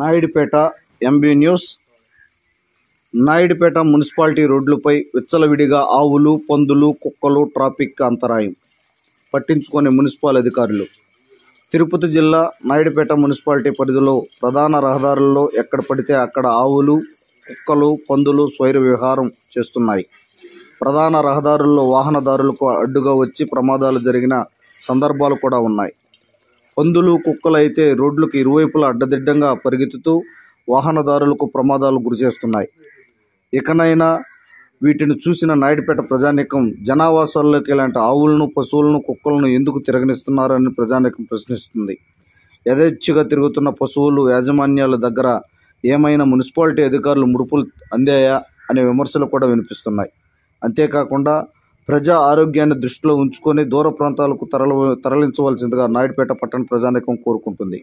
Naidupeta MB news. Naidupeta municipality రోడ్లపై విచ్చలవిడిగా ఆవులు, పందులు, కుక్కలు ట్రాఫిక్ అంతరాయం పట్టించుకునే మున్సిపల్ అధికారులు. తిరుపతి జిల్లా నాయుడుపేట మున్సిపాలిటీ పరిధిలో ప్రధాన రహదారుల్లో ఎక్కడ పడితే అక్కడ ఆవులు, కుక్కలు, పందులు స్వైర విహారం చేస్తున్నాయి. ప్రధాన రహదారుల్లో వాహనదారులకు అడ్డుగా వచ్చి ప్రమాదాలు జరిగిన సందర్భాలు కూడా ఉన్నాయి. పందులు, కుక్కలు అయితే రోడ్లకు ఇరువైపులా అడ్డదిడ్డంగా పరిగెత్తుతూ వాహనదారులకు ప్రమాదాలు గురిచేస్తున్నాయి. ఇకనైనా వీటిని చూసిన నాయుడుపేట ప్రజానీకం జనావాసాల్లోకి ఇలాంటి ఆవులను, పశువులను, కుక్కలను ఎందుకు తిరగనిస్తున్నారని ప్రజానీకం ప్రశ్నిస్తుంది. యథేచ్ఛగా తిరుగుతున్న పశువులు యాజమాన్యాల దగ్గర ఏమైనా మున్సిపాలిటీ అధికారులు ముడుపులు అందాయా అనే విమర్శలు కూడా వినిపిస్తున్నాయి. అంతేకాకుండా ప్రజా ఆరోగ్యాన్ని దృష్టిలో ఉంచుకొని దూర ప్రాంతాలకు తరలించవలసిందిగా నాయుడుపేట పట్టణ ప్రజానీకం కోరుకుంటుంది.